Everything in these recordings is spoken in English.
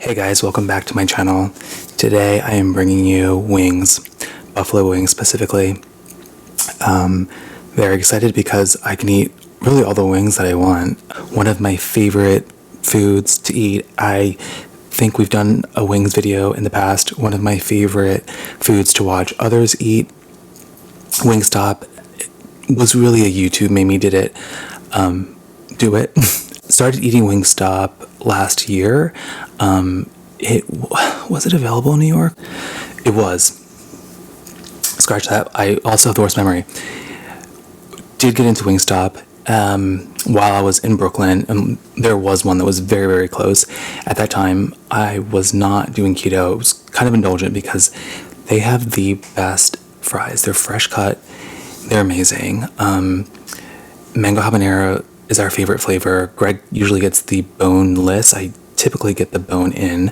Hey guys, welcome back to my channel. Today I am bringing you wings, buffalo wings specifically. Very excited because I can eat really all the wings that I want. One of my favorite foods to eat, I think we've done a wings video in the past. One of my favorite foods to watch others eat. Wingstop was really a YouTube made me do it. Started eating Wingstop last year. Was it available in New York? It was. Scratch that. I also have the worst memory. Did get into Wingstop while I was in Brooklyn, and there was one that was very, very close. At that time, I was not doing keto. It was kind of indulgent because they have the best fries. They're fresh cut. They're amazing. Mango habanero is our favorite flavor. Greg usually gets the boneless. I typically get the bone in.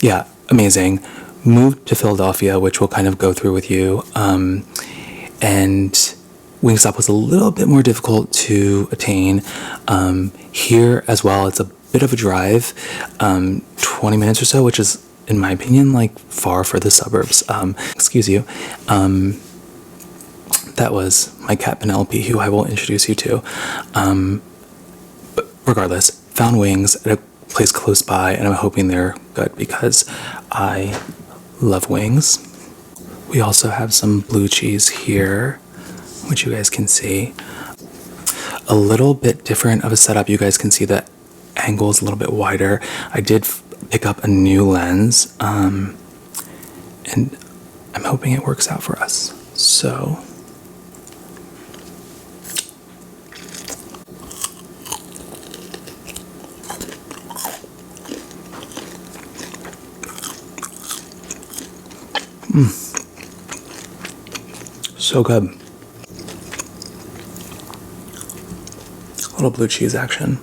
Yeah, amazing. Moved to Philadelphia, which we'll kind of go through with you. And Wingstop was a little bit more difficult to attain. Here as well, it's a bit of a drive, 20 minutes or so, which is, in my opinion, like far for the suburbs. Excuse you. That was my cat Penelope, who I will introduce you to. But regardless, found wings at a place close by, and I'm hoping they're good because I love wings. We also have some blue cheese here, which you guys can see. A little bit different of a setup. You guys can see the angle is a little bit wider. I did pick up a new lens, and I'm hoping it works out for us. So so good. A little blue cheese action.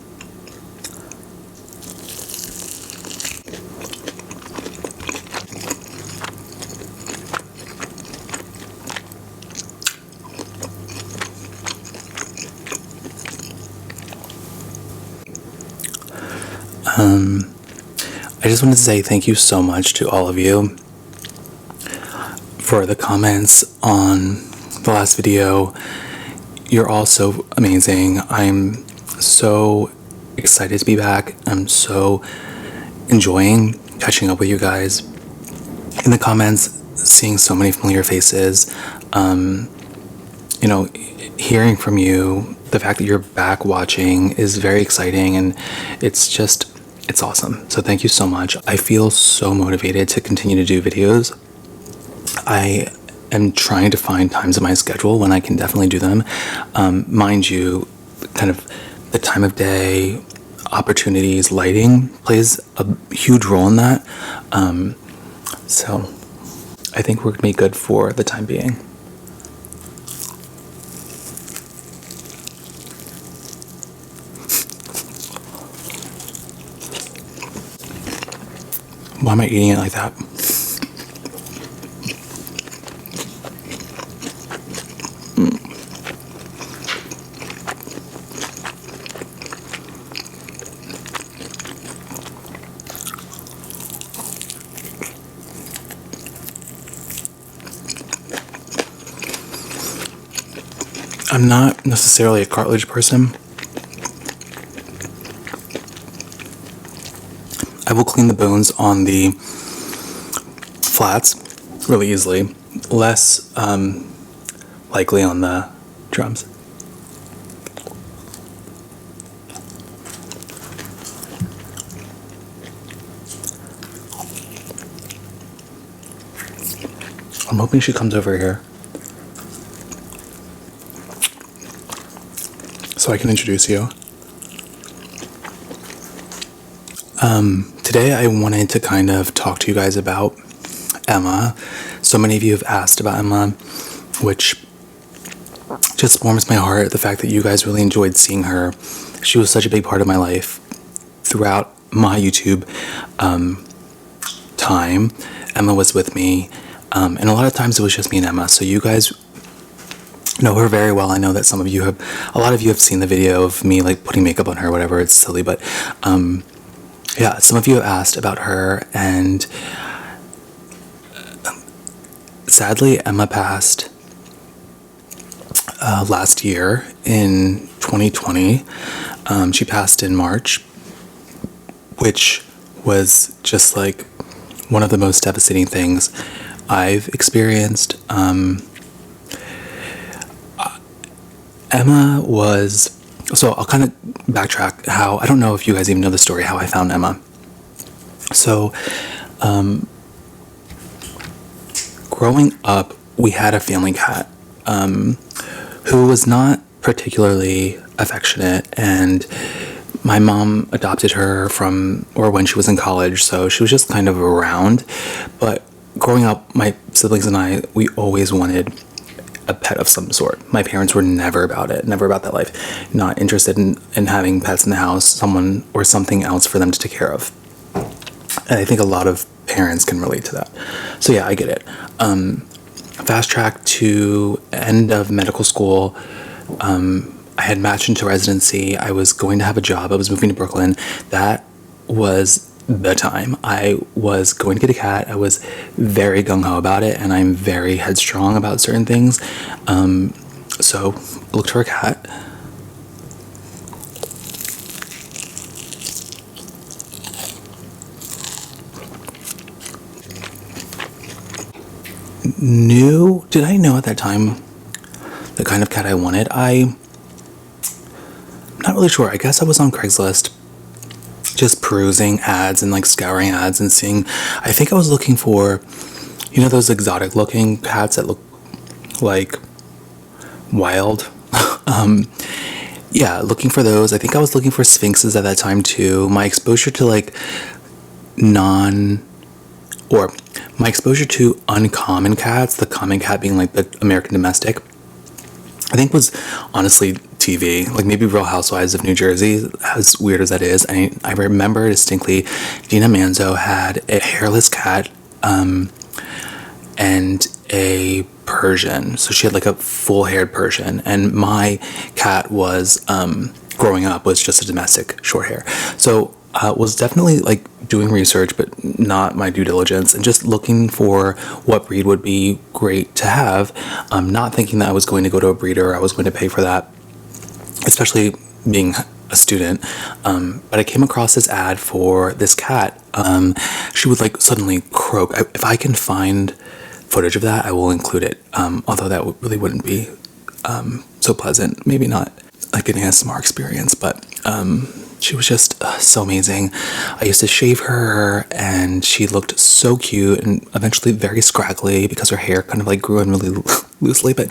I just wanted to say thank you so much to all of you for the comments on the last video. You're all so amazing. I'm so excited to be back. I'm so enjoying catching up with you guys. In the comments, seeing so many familiar faces, hearing from you, the fact that you're back watching is very exciting, and it's awesome. So thank you so much. I feel so motivated to continue to do videos. I am trying to find times in my schedule when I can definitely do them. Mind you, kind of the time of day, opportunities, lighting plays a huge role in that. So I think we're going to be good for the time being. Why am I eating it like that? I'm not necessarily a cartilage person. I will clean the bones on the flats really easily, less likely on the drums. I'm hoping she comes over here so I can introduce you. Today I wanted to kind of talk to you guys about Emma. So many of you have asked about Emma, which just warms my heart, the fact that you guys really enjoyed seeing her. She was such a big part of my life throughout my YouTube time. Emma was with me, and a lot of times it was just me and Emma. So you guys know her very well. I know that a lot of you have seen the video of me like putting makeup on her, whatever. It's silly, but yeah, some of you have asked about her, and sadly, Emma passed last year in 2020. She passed in March, which was just like one of the most devastating things I've experienced. Emma was, so I'll kind of backtrack how, I don't know if you guys even know the story, how I found Emma. So, growing up, we had a family cat who was not particularly affectionate, and my mom adopted her from, or when she was in college, so she was just kind of around. But growing up, my siblings and I, we always wanted a pet of some sort. My parents were never about it, never about that life, not interested in having pets in the house, someone or something else for them to take care of. And I think a lot of parents can relate to that. So yeah, I get it. Fast track to end of medical school. I had matched into residency. I was going to have a job. I was moving to Brooklyn. That was the time. I was going to get a cat. I was very gung-ho about it, and I'm very headstrong about certain things. So looked for a cat. Did I know at that time the kind of cat I wanted? I'm not really sure. I guess I was on Craigslist just perusing ads and like scouring ads and seeing, I think I was looking for, those exotic looking cats that look like wild. Yeah, looking for those. I think I was looking for sphinxes at that time too. My exposure to like my exposure to uncommon cats, the common cat being like the American domestic, I think was honestly TV, like maybe Real Housewives of New Jersey, as weird as that is. I remember distinctly Dina Manzo had a hairless cat and a Persian. So she had like a full haired Persian, and my cat was, growing up, was just a domestic short hair. So was definitely like doing research, but not my due diligence, and just looking for what breed would be great to have. Not thinking that I was going to go to a breeder, I was going to pay for that, especially being a student. But I came across this ad for this cat. She would like suddenly croak. If I can find footage of that, I will include it. Although that really wouldn't be so pleasant. Maybe not like an ASMR experience, but she was just so amazing. I used to shave her, and she looked so cute, and eventually very scraggly because her hair kind of like grew in really loosely. But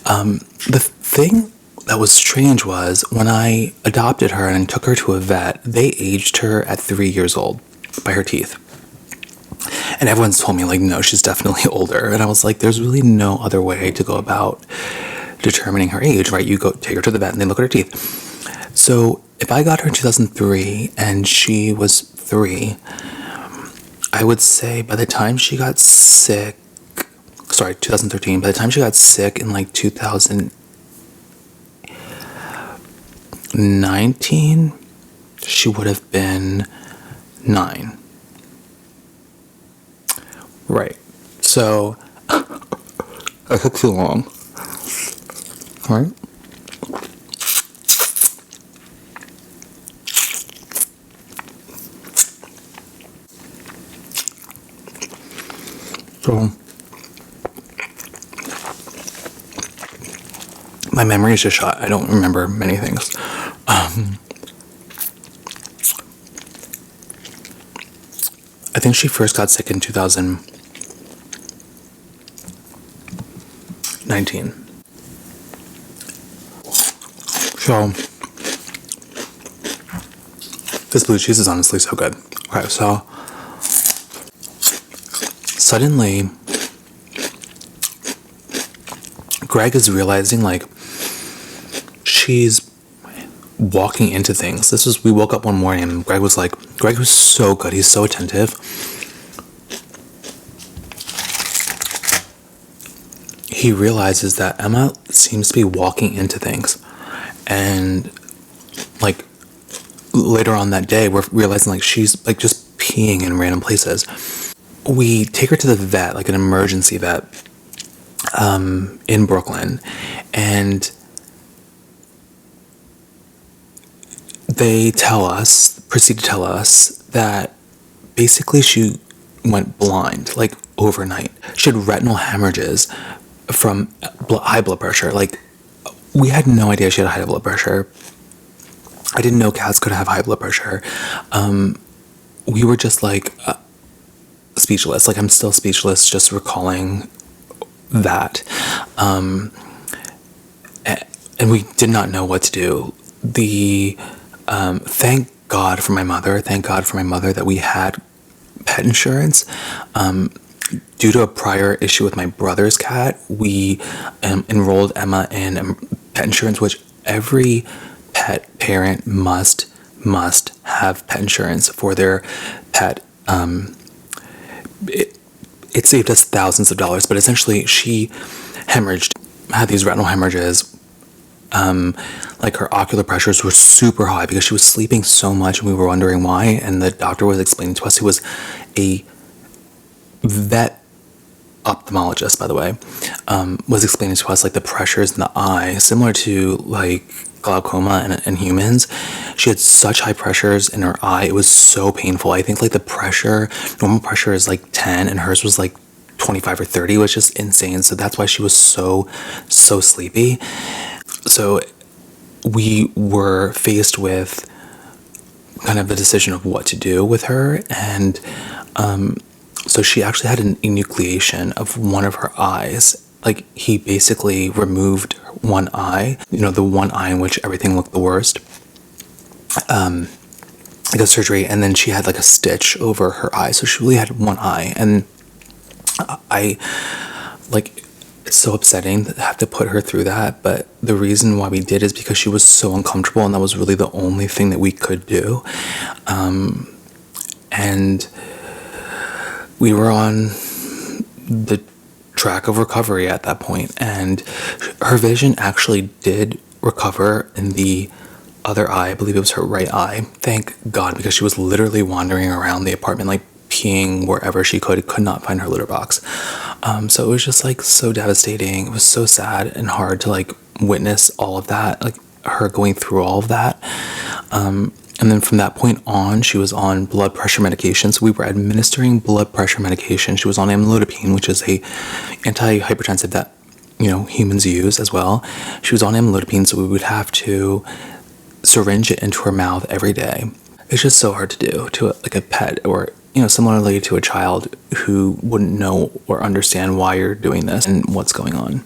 the thing that was strange was when I adopted her and took her to a vet, they aged her at 3 years old by her teeth. And everyone's told me like, no, she's definitely older. And I was like, there's really no other way to go about determining her age, right? You go take her to the vet and they look at her teeth. So if I got her in 2003 and she was 3, I would say by the time she got sick, 2013, by the time she got sick in like 2019, she would have been 9. Right. So I took too long. Right? So my memory is just shot. I don't remember many things. I think she first got sick in 2019. So this blue cheese is honestly so good. Okay, so suddenly Greg is realizing like she's walking into things. We woke up one morning and Greg was so good. He's so attentive. He realizes that Emma seems to be walking into things and like later on that day, we're realizing like she's like just peeing in random places. We take her to the vet, like an emergency vet, in Brooklyn, and they proceed to tell us that basically she went blind, like overnight. She had retinal hemorrhages from high blood pressure. Like, we had no idea she had high blood pressure. I didn't know cats could have high blood pressure. We were just like speechless. Like, I'm still speechless just recalling that. And we did not know what to do. Thank God for my mother. Thank God for my mother that we had pet insurance. Due to a prior issue with my brother's cat, we enrolled Emma in pet insurance, which every pet parent must have pet insurance for their pet. It saved us thousands of dollars, but essentially she had these retinal hemorrhages. Like, her ocular pressures were super high because she was sleeping so much, and we were wondering why. And the doctor was explaining to us, who was a vet ophthalmologist, by the way, was explaining to us like the pressures in the eye, similar to like glaucoma in humans. She had such high pressures in her eye. It was so painful. I think like normal pressure is like 10, and hers was like 25 or 30. It was just insane. So that's why she was so sleepy. So we were faced with kind of the decision of what to do with her. And so she actually had an enucleation of one of her eyes. Like, he basically removed one eye, the one eye in which everything looked the worst. Like a surgery, and then she had like a stitch over her eye. So she really had one eye. And it's so upsetting to have to put her through that, but the reason why we did is because she was so uncomfortable, and that was really the only thing that we could do. And we were on the track of recovery at that point, and her vision actually did recover in the other eye. I believe it was her right eye. Thank God, because she was literally wandering around the apartment, like peeing wherever she could not find her litter box. So it was just like so devastating. It was so sad and hard to like witness all of that, like her going through all of that. And then from that point on, she was on blood pressure medication. So we were administering blood pressure medication. She was on amlodipine, which is a antihypertensive that humans use as well. She was on amlodipine, so we would have to syringe it into her mouth every day. It's just so hard to do to like a pet, or similarly to a child who wouldn't know or understand why you're doing this and what's going on.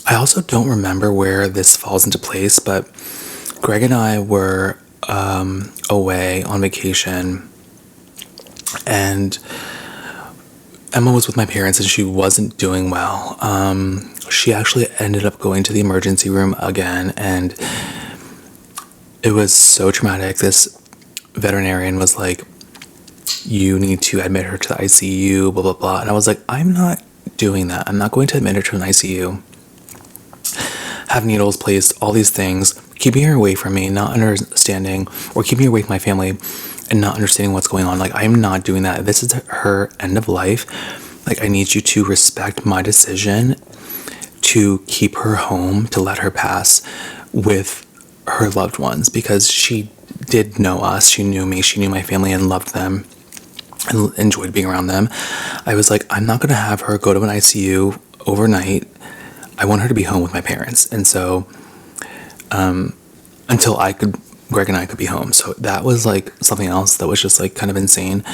I also don't remember where this falls into place, but Greg and I were away on vacation, and Emma was with my parents, and she wasn't doing well. She actually ended up going to the emergency room again, and it was so traumatic. This veterinarian was like, "You need to admit her to the ICU, blah, blah, blah." And I was like, I'm not doing that. I'm not going to admit her to an ICU. Have needles placed, all these things, keeping her away from me, not understanding, or keeping her away from my family and not understanding what's going on. Like, I'm not doing that. This is her end of life. Like, I need you to respect my decision to keep her home, to let her pass with her loved ones, because she did know us. She knew me. She knew my family and loved them and enjoyed being around them. I was like, I'm not going to have her go to an ICU overnight. I want her to be home with my parents. And so, until Greg and I could be home. So that was like something else that was just like kind of insane.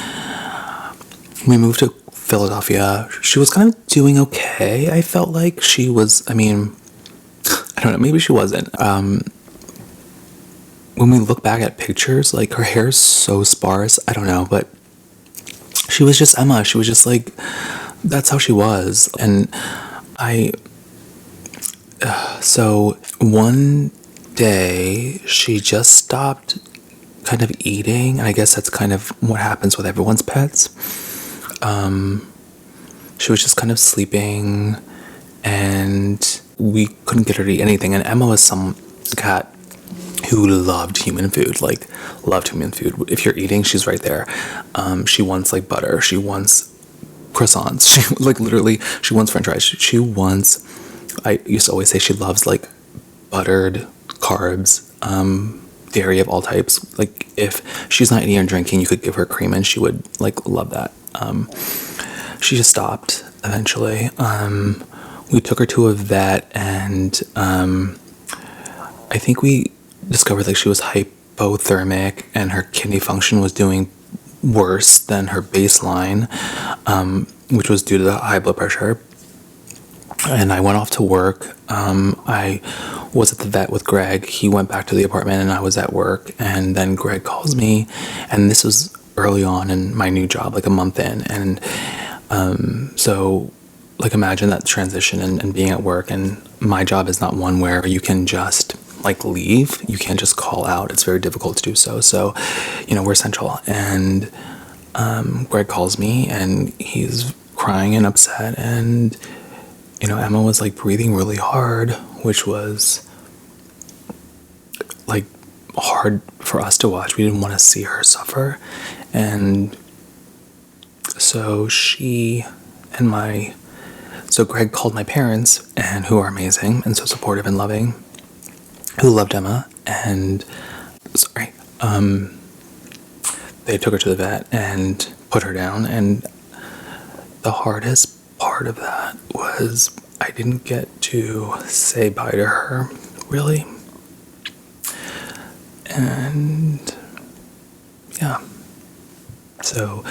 We moved to Philadelphia. She was kind of doing okay. I felt like she was, I don't know, maybe she wasn't. When we look back at pictures, like, her hair's so sparse. I don't know, but she was just Emma. She was just like that's how she was. And I, so one day she just stopped kind of eating. And I guess that's kind of what happens with everyone's pets. She was just kind of sleeping and we couldn't get her to eat anything. And Emma was some cat who loved human food, like loved human food. If you're eating, she's right there. She wants like butter. She wants croissants. She like literally, she wants French fries. She wants. I used to always say she loves like buttered carbs, dairy of all types. Like if she's not eating or drinking, you could give her cream and she would like love that. She just stopped eventually. We took her to a vet and I think we discovered like she was hypothermic and her kidney function was doing worse than her baseline, which was due to the high blood pressure. And I went off to work. I was at the vet with Greg. He went back to the apartment and I was at work. And then Greg calls me, and this was early on in my new job, like a month in. And so like imagine that transition and being at work, and my job is not one where you can just like leave. You can't just call out. It's very difficult to do so. So, you know, we're central, and Greg calls me and he's crying and upset, and you know, Emma was like breathing really hard, which was like hard for us to watch. We didn't want to see her suffer. And so so Greg called my parents, and who are amazing and so supportive and loving, who loved Emma, and they took her to the vet and put her down. And the hardest part of that was I didn't get to say bye to her, really. And yeah, so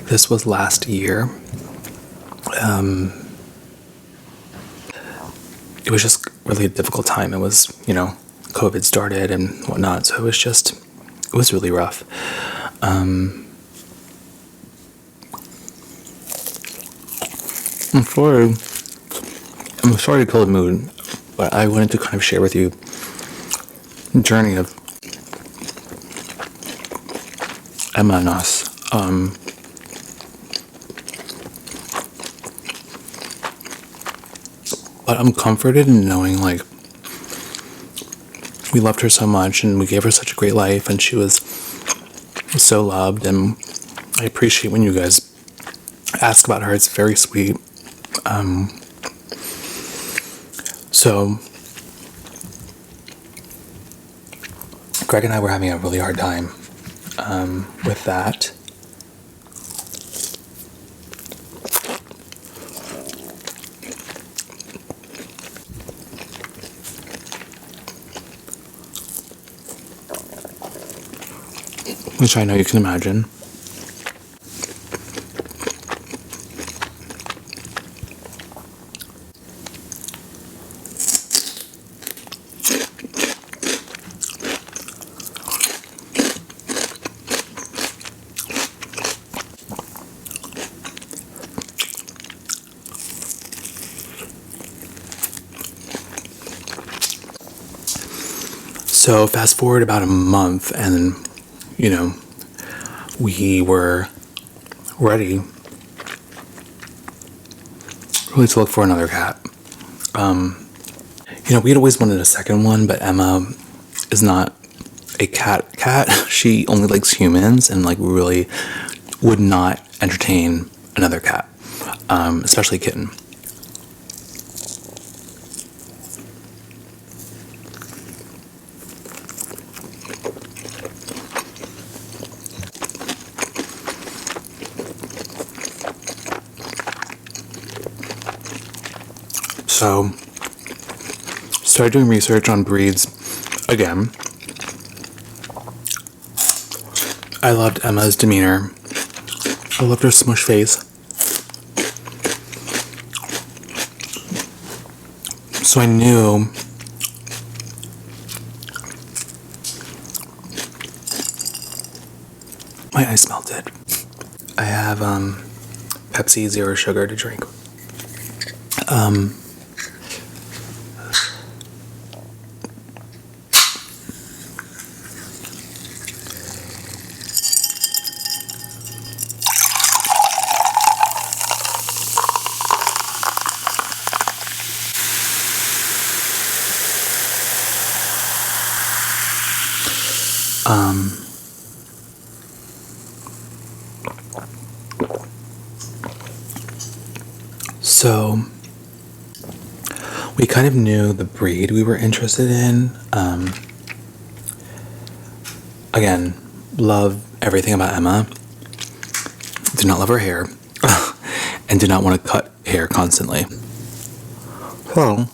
this was last year. It was just really a difficult time. It was, you know, COVID started and whatnot, so it was really rough. I'm sorry to kill the mood, but I wanted to kind of share with you the journey of Emma and us. But I'm comforted in knowing like we loved her so much and we gave her such a great life, and she was so loved, and I appreciate when you guys ask about her. It's very sweet. So Greg and I were having a really hard time with that. Which I know you can imagine. So fast forward about a month, and you know, we were ready really to look for another cat. You know, we'd always wanted a second one, but Emma is not a cat. She only likes humans, and like really would not entertain another cat, especially a kitten. So, started doing research on breeds again. I loved Emma's demeanor. I loved her smush face. So I knew my eyes melted. I have Pepsi Zero Sugar to drink. So we kind of knew the breed we were interested in. Again, love everything about Emma. Do not love her hair, and do not want to cut hair constantly. So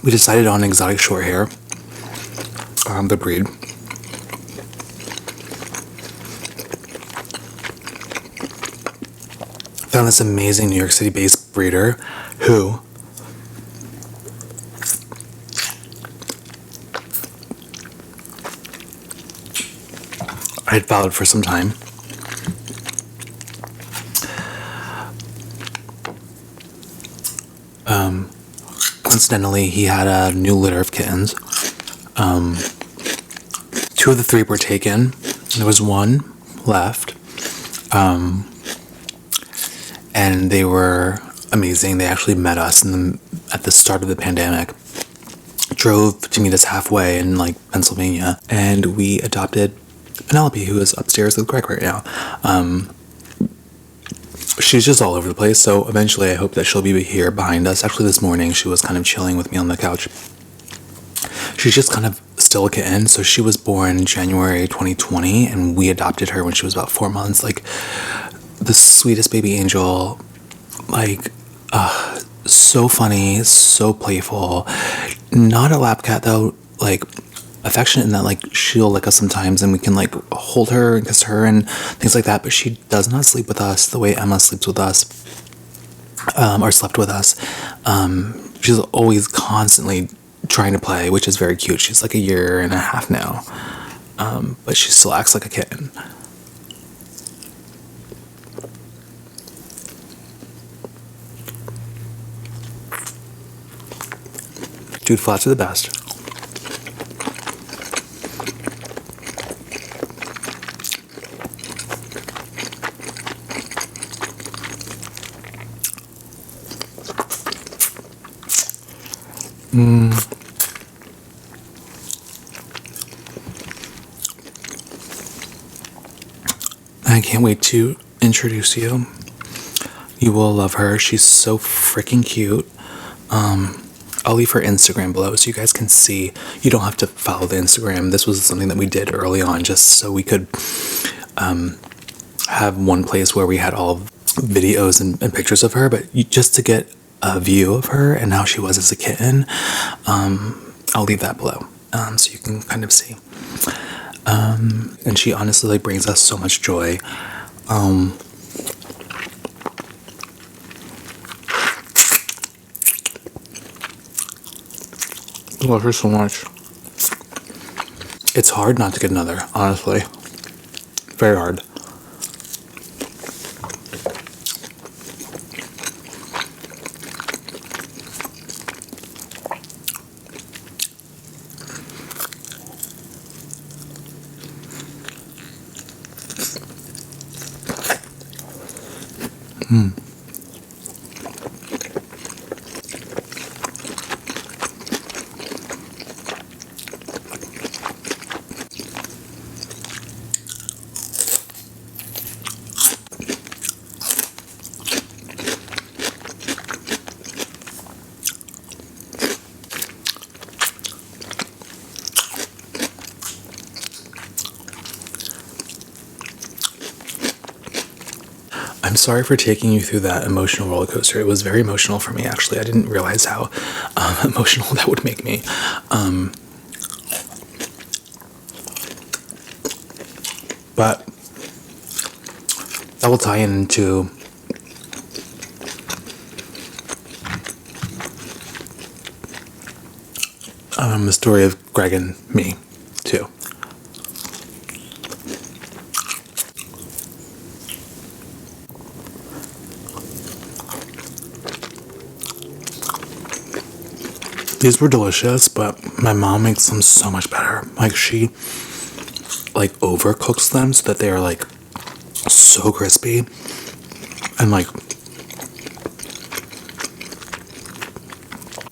we decided on exotic short hair, the breed. Found this amazing New York City based breeder who I had followed for some time. Coincidentally, he had a new litter of kittens. Two of the three were taken. There was one left. And they were amazing. They actually met us at the start of the pandemic. Drove to meet us halfway in like Pennsylvania, and we adopted Penelope, who is upstairs with Greg right now. She's just all over the place, so eventually I hope that she'll be here behind us. Actually, this morning she was kind of chilling with me on the couch. She's just kind of still a kitten. So she was born January 2020, and we adopted her when she was about 4 months. Like, the sweetest baby angel. Like, so funny, so playful. Not a lap cat though. Like, affectionate in that, like, she'll lick us sometimes and we can like hold her and kiss her and things like that, but she does not sleep with us the way Emma sleeps with us, or slept with us. She's always constantly trying to play, which is very cute. She's like 1.5 years now, but she still acts like a kitten. Dude flats are the best. I can't wait to introduce you. You will love her. She's so freaking cute. I'll leave her Instagram below so you guys can see. You don't have to follow the Instagram. This was something that we did early on just so we could have one place where we had all videos and pictures of her, but just to get a view of her and how she was as a kitten, I'll leave that below so you can kind of see. And she honestly like brings us so much joy. I love her so much. It's hard not to get another, honestly. Very hard. I'm sorry for taking you through that emotional roller coaster. It was very emotional for me, actually. I didn't realize how emotional that would make me. But that will tie into the story of Greg and me, too. These were delicious, but my mom makes them so much better. Like, she, like, overcooks them so that they are, like, so crispy. And, like,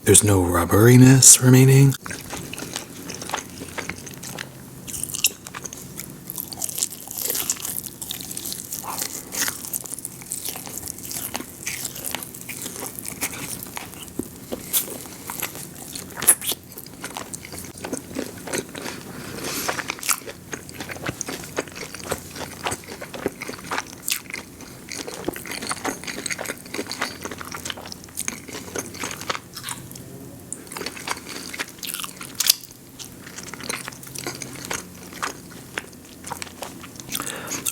there's no rubberiness remaining.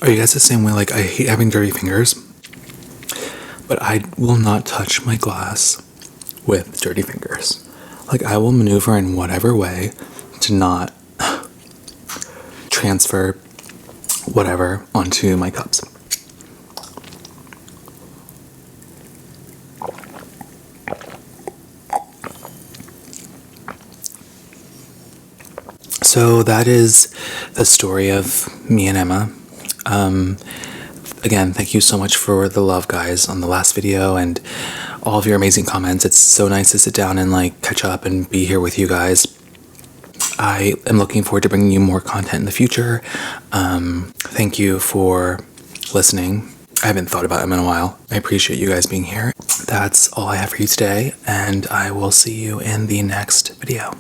Are you guys the same way? Like, I hate having dirty fingers, but I will not touch my glass with dirty fingers. Like, I will maneuver in whatever way to not transfer whatever onto my cups. So that is the story of me and Emma. Again, thank you so much for the love, guys, on the last video and all of your amazing comments. It's so nice to sit down and like catch up and be here with you guys. I am looking forward to bringing you more content in the future. Thank you for listening. I haven't thought about them in a while. I appreciate you guys being here. That's all I have for you today, and I will see you in the next video.